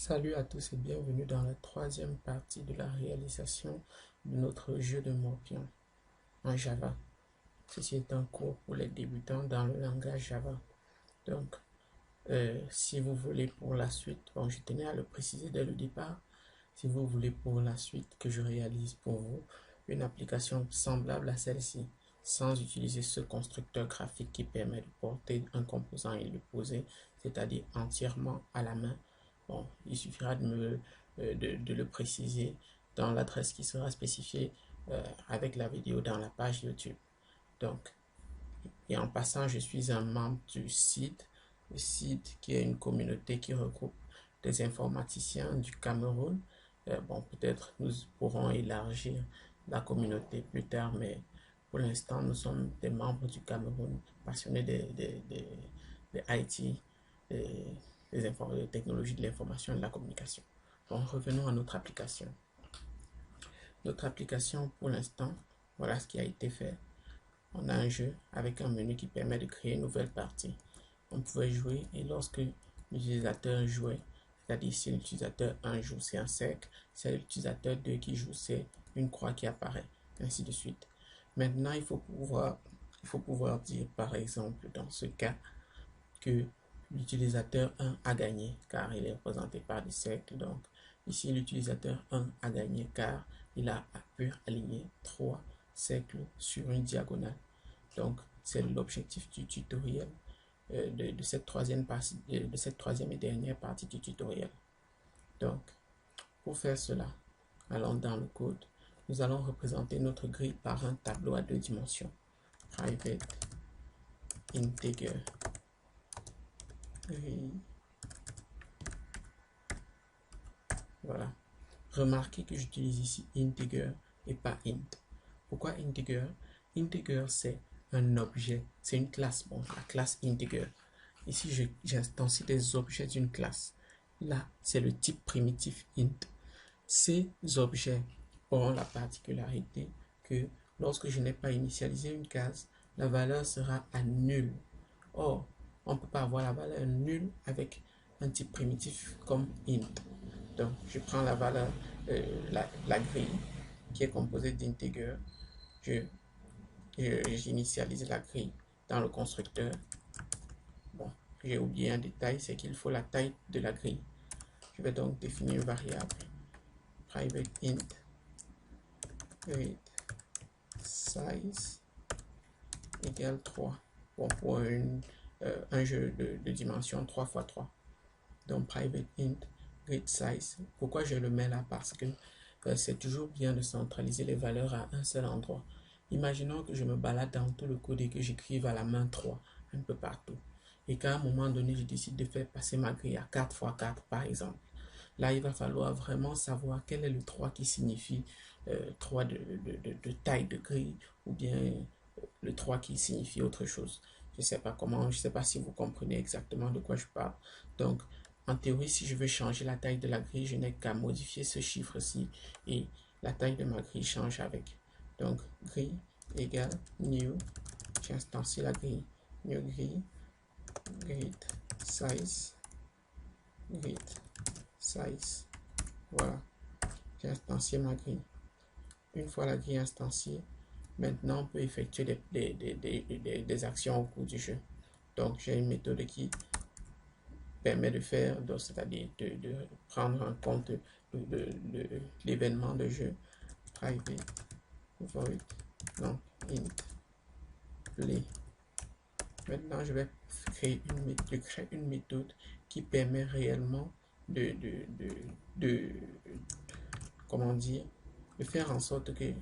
Salut à tous et bienvenue dans la troisième partie de la réalisation de notre jeu de morpion en Java. Ceci est un cours pour les débutants dans le langage Java. Donc, si vous voulez pour la suite, bon, je tenais à le préciser dès le départ, si vous voulez pour la suite que je réalise pour vous une application semblable à celle-ci, sans utiliser ce constructeur graphique qui permet de porter un composant et de le poser, c'est-à-dire entièrement à la main, bon, il suffira de le préciser dans l'adresse qui sera spécifiée avec la vidéo dans la page YouTube. Donc, et en passant, je suis un membre du CID, le CID qui est une communauté qui regroupe des informaticiens du Cameroun. Bon, peut-être nous pourrons élargir la communauté plus tard, mais pour l'instant, nous sommes des membres du Cameroun passionnés des IT, des technologies de l'information et de la communication. Bon, revenons à notre application. Notre application, pour l'instant, voilà ce qui a été fait. On a un jeu avec un menu qui permet de créer une nouvelle partie. On pouvait jouer et lorsque l'utilisateur jouait, c'est-à-dire si l'utilisateur 1 joue, c'est un cercle, c'est l'utilisateur 2 qui joue, c'est une croix qui apparaît, ainsi de suite. Maintenant, il faut pouvoir dire, par exemple, dans ce cas, que l'utilisateur 1 a gagné, car il est représenté par des cercles. Donc, ici, l'utilisateur 1 a gagné, car il a pu aligner 3 cercles sur une diagonale. Donc, c'est l'objectif du tutoriel de cette troisième et dernière partie du tutoriel. Donc, pour faire cela, allons dans le code. Nous allons représenter notre grille par un tableau à 2 dimensions. Private integer grille. Voilà. Remarquez que j'utilise ici integer et pas int. Pourquoi integer? Integer, c'est un objet, c'est une classe, bon, la classe integer. Ici, j'instancie des objets d'une classe. Là, c'est le type primitif int. Ces objets auront la particularité que lorsque je n'ai pas initialisé une case, la valeur sera à nul. Or, on ne peut pas avoir la valeur nulle avec un type primitif comme int. Donc, je prends la valeur, la grille qui est composée d'integer. J'initialise la grille dans le constructeur. Bon, j'ai oublié un détail, c'est qu'il faut la taille de la grille. Je vais donc définir une variable private int read size égale 3. Bon, pour un jeu de dimension 3 x 3. Donc private int read size. Pourquoi je le mets là? Parce que c'est toujours bien de centraliser les valeurs à un seul endroit. Imaginons que je me balade dans tout le code et que j'écrive à la main 3 un peu partout. Et qu'à un moment donné, je décide de faire passer ma grille à 4 x 4 par exemple. Là, il va falloir vraiment savoir quel est le 3 qui signifie 3 de taille de grille ou bien le 3 qui signifie autre chose. Je ne sais pas comment, je ne sais pas si vous comprenez exactement de quoi je parle. Donc, en théorie, si je veux changer la taille de la grille, je n'ai qu'à modifier ce chiffre-ci et la taille de ma grille change avec. Donc, grille égale new, j'instancie la grille, new grille, grid size, voilà, j'ai instancié ma grille. Une fois la grille instanciée, maintenant on peut effectuer des actions au cours du jeu. Donc j'ai une méthode qui permet de faire, c'est-à-dire de prendre en compte l'événement de jeu. Private void, non, int play. Maintenant je vais créer une méthode qui permet réellement comment dire, de faire en sorte que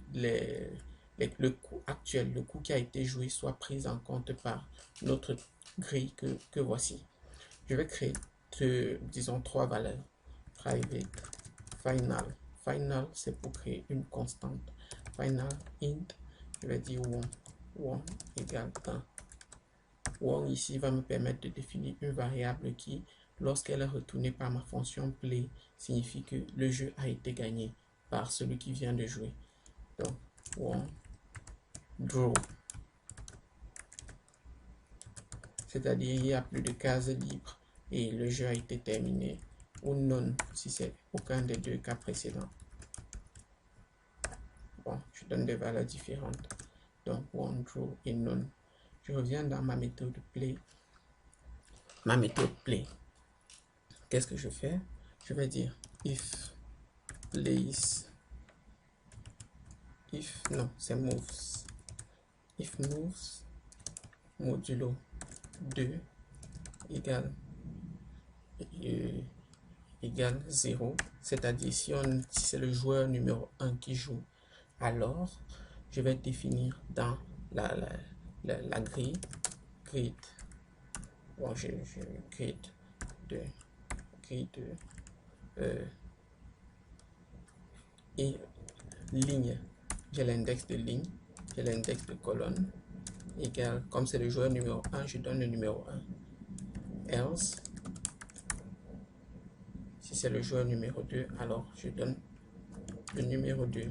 le coût actuel, le coût qui a été joué soit pris en compte par notre grille que voici. Je vais créer, disons, 3 valeurs. Private, final. Final, c'est pour créer une constante. Final, int, je vais dire one égale 1. One ici va me permettre de définir une variable qui, lorsqu'elle est retournée par ma fonction play, signifie que le jeu a été gagné par celui qui vient de jouer. Donc, one draw. C'est-à-dire il n'y a plus de cases libres et le jeu a été terminé. ou non si c'est aucun des deux cas précédents. Bon, je donne des valeurs différentes. Donc, one, true et non. Je reviens dans ma méthode play. Ma méthode play. Qu'est-ce que je fais? Je vais dire if place, if, non, c'est moves. If moves modulo 2 égale 0, c'est-à-dire si c'est le joueur numéro 1 qui joue, alors je vais définir dans la grille grid. Bon, je grid de et ligne, j'ai l'index de ligne, j'ai l'index de colonne égale, comme c'est le joueur numéro 1, je donne le numéro 1. Else, si c'est le joueur numéro 2, alors je donne le numéro 2.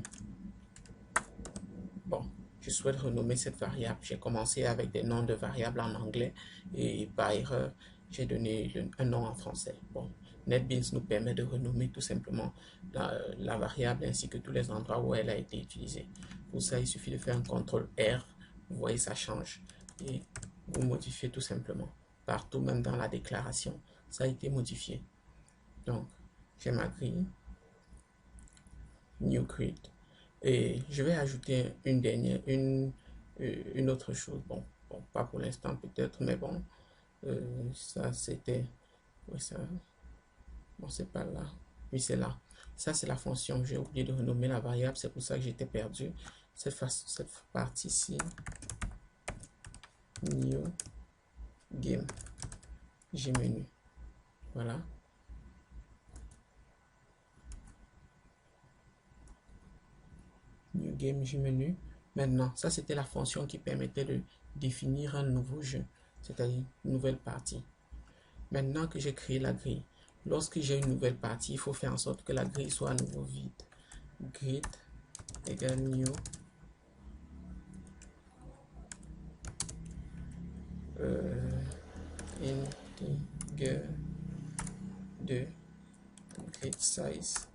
Bon, je souhaite renommer cette variable. J'ai commencé avec des noms de variables en anglais et par erreur, j'ai donné un nom en français. Bon, NetBeans nous permet de renommer tout simplement la variable ainsi que tous les endroits où elle a été utilisée. Pour ça, il suffit de faire un CTRL R. Vous voyez, ça change. Et vous modifiez tout simplement. Partout, même dans la déclaration, ça a été modifié. Donc, j'ai ma grille. New grid. Et je vais ajouter une dernière, une autre chose. Bon, pas pour l'instant peut-être, mais bon, ça c'était, oui, ça, bon, c'est pas là, oui, c'est là. Ça, c'est la fonction. J'ai oublié de renommer la variable, c'est pour ça que j'étais perdu. Cette partie-ci, new game, gmenu. Voilà. New game gmenu. Maintenant, ça c'était la fonction qui permettait de définir un nouveau jeu, c'est-à-dire une nouvelle partie. Maintenant que j'ai créé la grille, lorsque j'ai une nouvelle partie, il faut faire en sorte que la grille soit à nouveau vide. Grid égale new integer de grid size.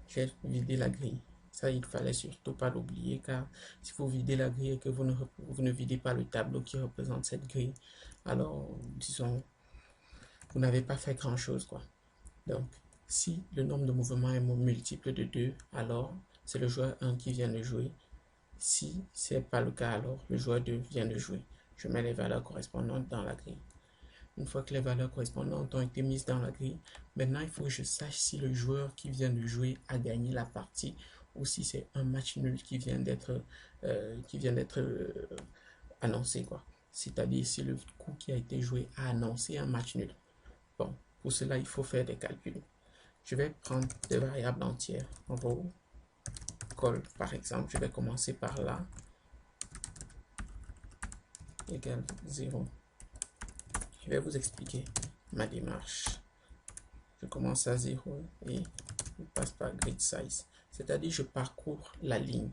J'ai vidé la grille. Ça, il fallait surtout pas l'oublier, car si vous videz la grille et que vous ne videz pas le tableau qui représente cette grille, alors, disons, vous n'avez pas fait grand-chose, quoi. Donc, si le nombre de mouvements est multiple de 2, alors c'est le joueur 1 qui vient de jouer. Si ce n'est pas le cas, alors le joueur 2 vient de jouer. Je mets les valeurs correspondantes dans la grille. Une fois que les valeurs correspondantes ont été mises dans la grille, maintenant il faut que je sache si le joueur qui vient de jouer a gagné la partie ou si c'est un match nul qui vient d'être annoncé, quoi. C'est-à-dire si le coup qui a été joué a annoncé un match nul. Bon, pour cela, il faut faire des calculs. Je vais prendre des variables entières. Row, call, par exemple, je vais commencer par là. Égale 0. Je vais vous expliquer ma démarche. Je commence à 0 et je passe par grid size. C'est-à-dire, je parcours la ligne.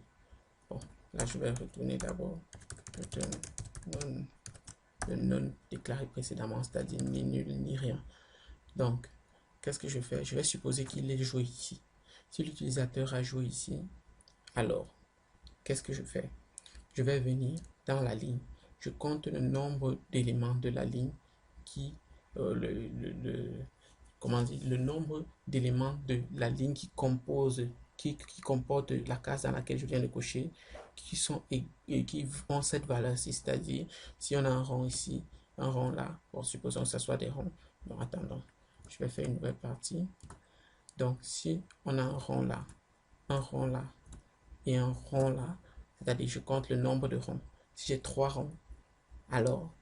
Bon, là, je vais retourner d'abord. Le non déclaré précédemment, c'est-à-dire ni nul ni rien. Donc, qu'est-ce que je fais? Je vais supposer qu'il ait joué ici. Si l'utilisateur a joué ici, alors, qu'est-ce que je fais? Je vais venir dans la ligne. Je compte le nombre d'éléments de la ligne qui, le nombre d'éléments de la ligne qui compose, qui comporte la case dans laquelle je viens de cocher, qui ont cette valeur-ci, c'est-à-dire si on a un rond ici, un rond là, bon, supposons que ce soit des ronds. Bon, attendons, je vais faire une nouvelle partie. Donc, si on a un rond là et un rond là, c'est-à-dire je compte le nombre de ronds. Si j'ai 3 ronds, alors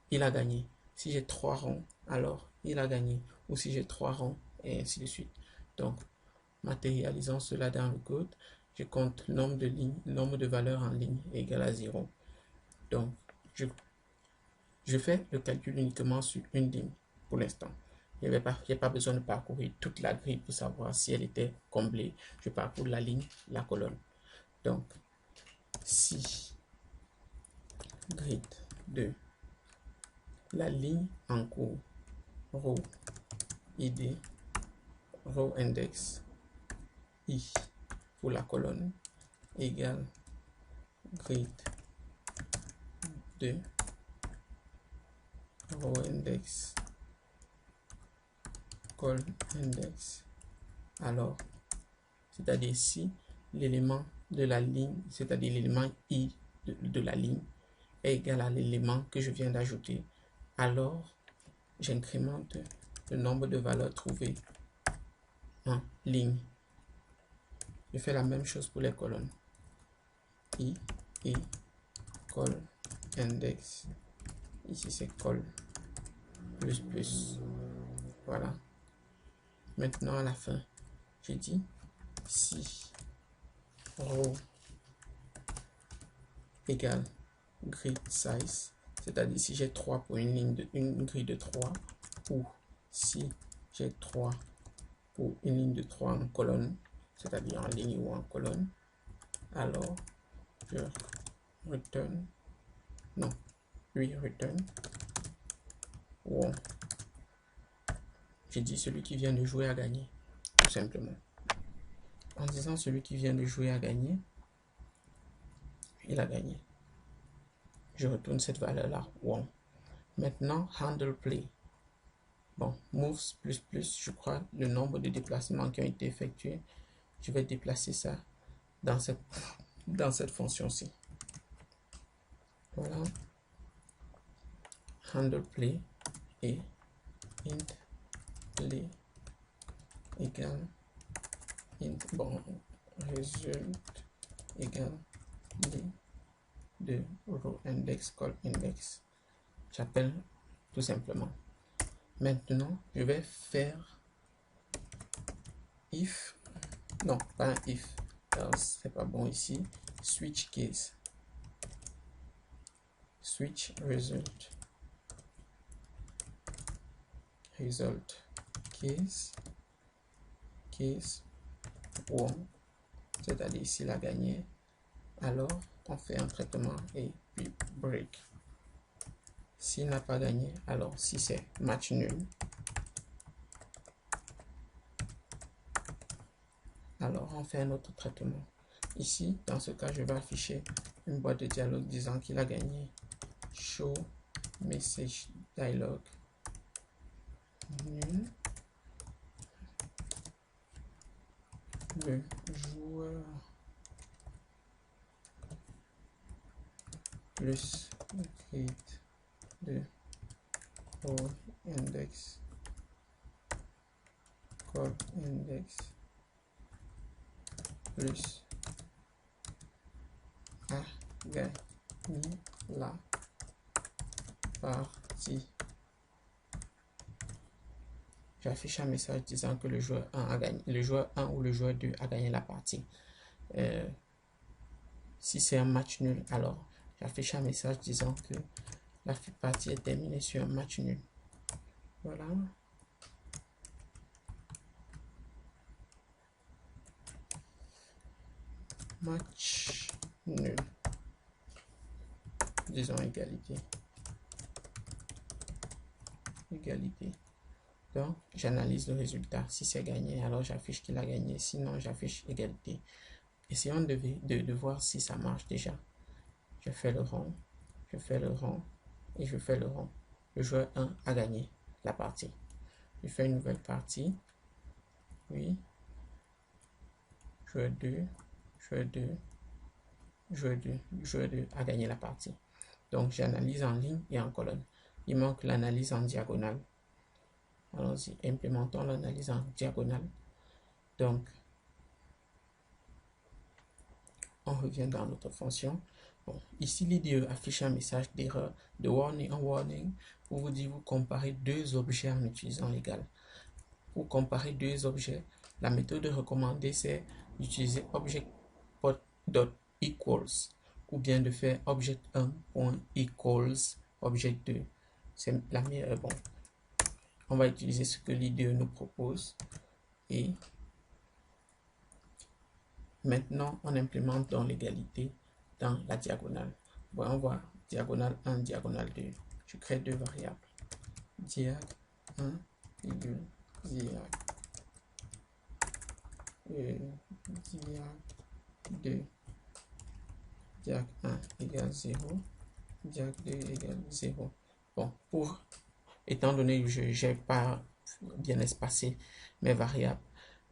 il a gagné. Si j'ai 3 ronds, alors il a gagné. Ou si j'ai 3 ronds, et ainsi de suite. Donc, matérialisons cela dans le code. Je compte le nombre de lignes, le nombre de valeurs en ligne est égal à 0. Donc, je fais le calcul uniquement sur une ligne pour l'instant. Il n'y a pas besoin de parcourir toute la grille pour savoir si elle était comblée. Je parcours la ligne, la colonne. Donc, si grid 2 la ligne en cours, row id, row index I pour la colonne égale grid de row index col index. Alors, c'est-à-dire si l'élément de la ligne, c'est-à-dire l'élément I de la ligne est égal à l'élément que je viens d'ajouter, alors j'incrémente le nombre de valeurs trouvées en ligne. Je fais la même chose pour les colonnes. I, col, index. Ici c'est col, plus. Voilà. Maintenant à la fin, j'ai dit si row égale grid size, c'est-à-dire si j'ai 3 pour une grille de 3, ou si j'ai 3 pour une ligne de 3 en colonne, c'est-à-dire en ligne ou en colonne, alors je return, non, oui, return, ou j'ai dit celui qui vient de jouer a gagné, tout simplement. En disant celui qui vient de jouer a gagné, il a gagné. Je retourne cette valeur-là, wow. Maintenant, handle play. Bon, moves plus, je crois, le nombre de déplacements qui ont été effectués. Je vais déplacer ça dans cette fonction-ci. Voilà. Handle play et int play égale int, bon, result égale de row index call index. J'appelle tout simplement. Maintenant, je vais faire if, non, pas un if, else, c'est pas bon ici, switch case, switch result case one, c'est-à-dire s'il a gagné, alors on fait un traitement et puis break. S'il n'a pas gagné, alors si c'est match nul, alors on fait un autre traitement. Ici, dans ce cas, je vais afficher une boîte de dialogue disant qu'il a gagné. Show message dialogue nul. Le joueur plus grid de row index call index plus a gagné la partie. J'affiche un message disant que le joueur 1 a gagné, le joueur 1 ou le joueur 2 a gagné la partie. Si c'est un match nul, alors j'affiche un message disant que la partie est terminée sur un match nul. Voilà. Match nul. Disons égalité. Égalité. Donc, j'analyse le résultat. Si c'est gagné, alors j'affiche qu'il a gagné. Sinon, j'affiche égalité. Essayons de voir si ça marche déjà. Je fais le rond, je fais le rond et je fais le rond. Le joueur 1 a gagné la partie. Je fais une nouvelle partie. Oui. Joueur 2, joueur 2, joueur 2, joueur 2 a gagné la partie. Donc, j'analyse en ligne et en colonne. Il manque l'analyse en diagonale. Allons-y, implémentons l'analyse en diagonale. Donc, on revient dans notre fonction. Bon, ici, l'IDE affiche un message d'erreur de warning pour vous dire vous comparez deux objets en utilisant l'égal. Pour comparer deux objets, la méthode recommandée c'est d'utiliser object.equals ou bien de faire object1.equals object2. C'est la meilleure. Bon, on va utiliser ce que l'IDE nous propose et maintenant on implémente dans l'égalité dans la diagonale. Bon, on voit diagonale 1, diagonale 2. je crée deux variables. Diag 1 égale diag 2, diag 1 égale 0, diag 2 égale 0. Bon, étant donné que je n'ai pas bien espacé mes variables,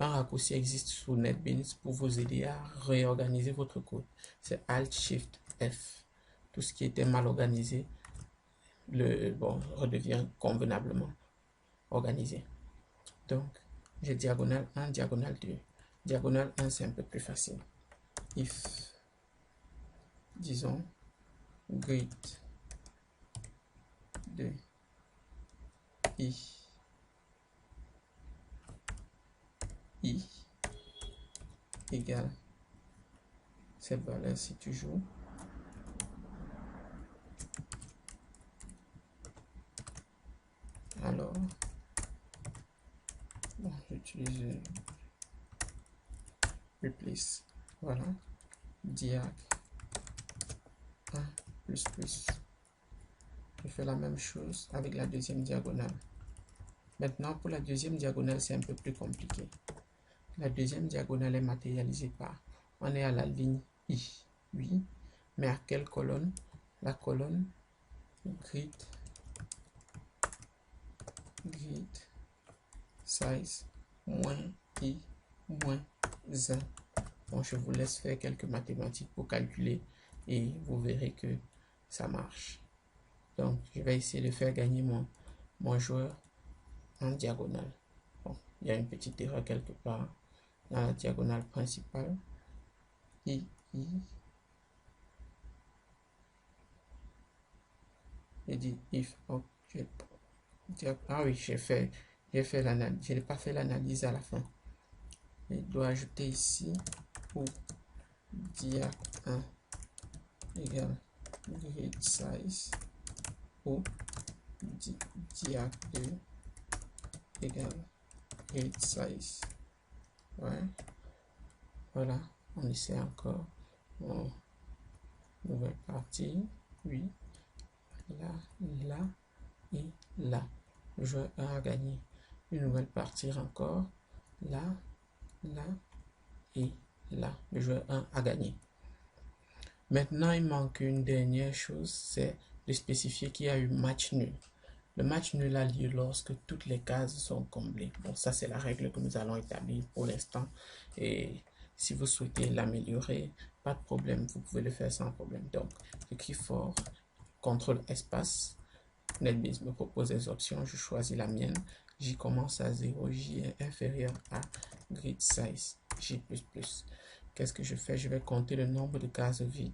un raccourci existe sous NetBeans pour vous aider à réorganiser votre code. C'est Alt-Shift-F. Tout ce qui était mal organisé redevient convenablement organisé. Donc, j'ai diagonale 1, diagonale 2. Diagonale 1, c'est un peu plus facile. If, disons, greet 2, i égale cette valeur-ci toujours. Alors, bon, j'utilise replace. Voilà. Diag 1 plus plus. Je fais la même chose avec la deuxième diagonale. Maintenant, pour la deuxième diagonale, c'est un peu plus compliqué. La deuxième diagonale est matérialisée par, on est à la ligne I, oui, mais à quelle colonne? La colonne grid size moins I moins 1. Bon, je vous laisse faire quelques mathématiques pour calculer et vous verrez que ça marche. Donc, je vais essayer de faire gagner mon joueur en diagonale. Bon, il y a une petite erreur quelque part dans la diagonale principale. I. J'ai dit if object. Ah oui, j'ai fait l'analyse. Je n'ai pas fait l'analyse à la fin. Je dois ajouter ici pour diag 1 égale grid size ou diag 2 égale grid size. Ouais. Voilà, on essaie encore. Bon. Nouvelle partie, oui. Là et là. Le joueur 1 a gagné. Une nouvelle partie encore. Là et là. Le joueur 1 a gagné. Maintenant, il manque une dernière chose, c'est de spécifier qu'il y a eu match nul. Le match nul a lieu lorsque toutes les cases sont comblées. Bon, ça c'est la règle que nous allons établir pour l'instant. Et si vous souhaitez l'améliorer, pas de problème, vous pouvez le faire sans problème. Donc, j'écris for, contrôle espace. NetBeans me propose des options, je choisis la mienne. J commence à 0, J est inférieur à grid size, J++. Qu'est-ce que je fais? Je vais compter le nombre de cases vides.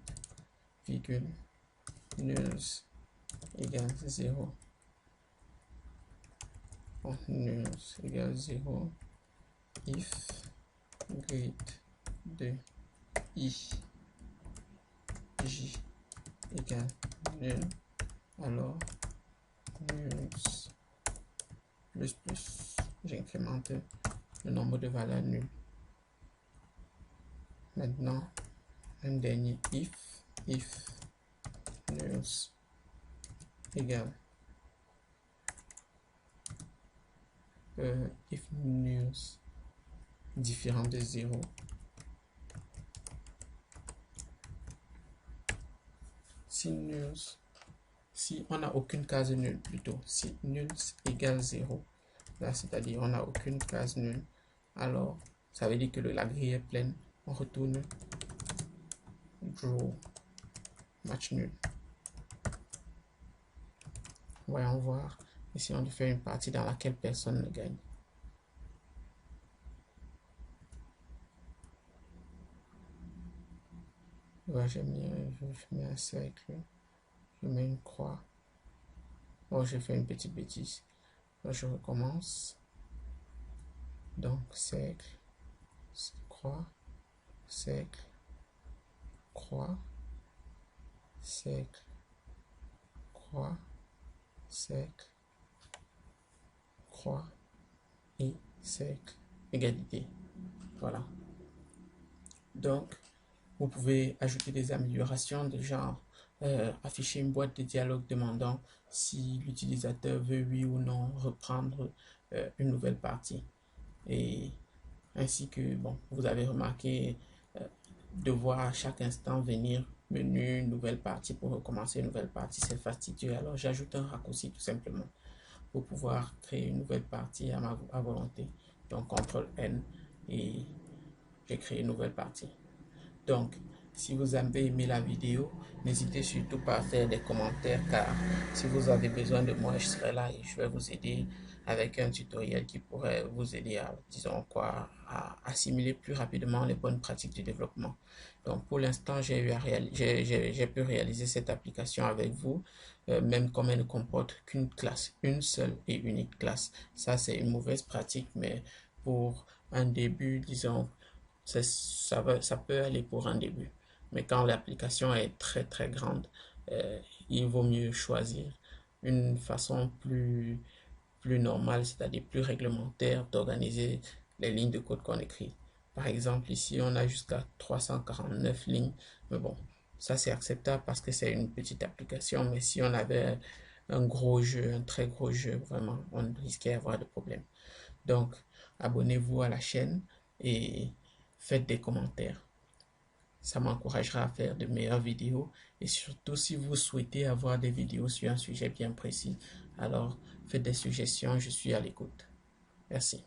Virgule, nuls égale 0. Bon, nuls égale 0. If grid de I, J égale nul. Alors, nuls plus, j'incrémente le nombre de valeurs nulles. Maintenant, un dernier if nuls égale if nuls différent de 0. Si on n'a aucune case nulle, plutôt, si nuls égale 0, là c'est-à-dire on n'a aucune case nulle, alors ça veut dire que la grille est pleine, on retourne draw, match nul. Voyons voir, essayons de faire une partie dans laquelle personne ne gagne. Ouais, je mets un cercle, je mets une croix. Oh, j'ai fait une petite bêtise. Là, je recommence. Donc, cercle, croix, cercle, croix, cercle, croix, cercle, croix et cercle, égalité. Voilà. Donc, vous pouvez ajouter des améliorations de genre afficher une boîte de dialogue demandant si l'utilisateur veut oui ou non reprendre une nouvelle partie. Et ainsi que, bon, vous avez remarqué, devoir à chaque instant venir menu, nouvelle partie pour recommencer une nouvelle partie, c'est fastidieux. Alors j'ajoute un raccourci tout simplement pour pouvoir créer une nouvelle partie à volonté. Donc CTRL N et j'ai créé une nouvelle partie. Donc, si vous avez aimé la vidéo, n'hésitez surtout pas à faire des commentaires car si vous avez besoin de moi, je serai là et je vais vous aider avec un tutoriel qui pourrait vous aider à, disons quoi, à assimiler plus rapidement les bonnes pratiques du développement. Donc, pour l'instant, j'ai pu réaliser cette application avec vous, même comme elle ne comporte qu'une classe, une seule et unique classe. Ça, c'est une mauvaise pratique, mais pour un début, disons, ça peut aller pour un début. Mais quand l'application est très grande, il vaut mieux choisir une façon plus normale, c'est-à-dire plus réglementaire d'organiser les lignes de code qu'on écrit. Par exemple, ici, on a jusqu'à 349 lignes. Mais bon, ça c'est acceptable parce que c'est une petite application. Mais si on avait un gros jeu, un très gros jeu, vraiment, on risquait d'avoir des problèmes. Donc, abonnez-vous à la chaîne et faites des commentaires. Ça m'encouragera à faire de meilleures vidéos. Et surtout, si vous souhaitez avoir des vidéos sur un sujet bien précis, alors faites des suggestions, je suis à l'écoute. Merci.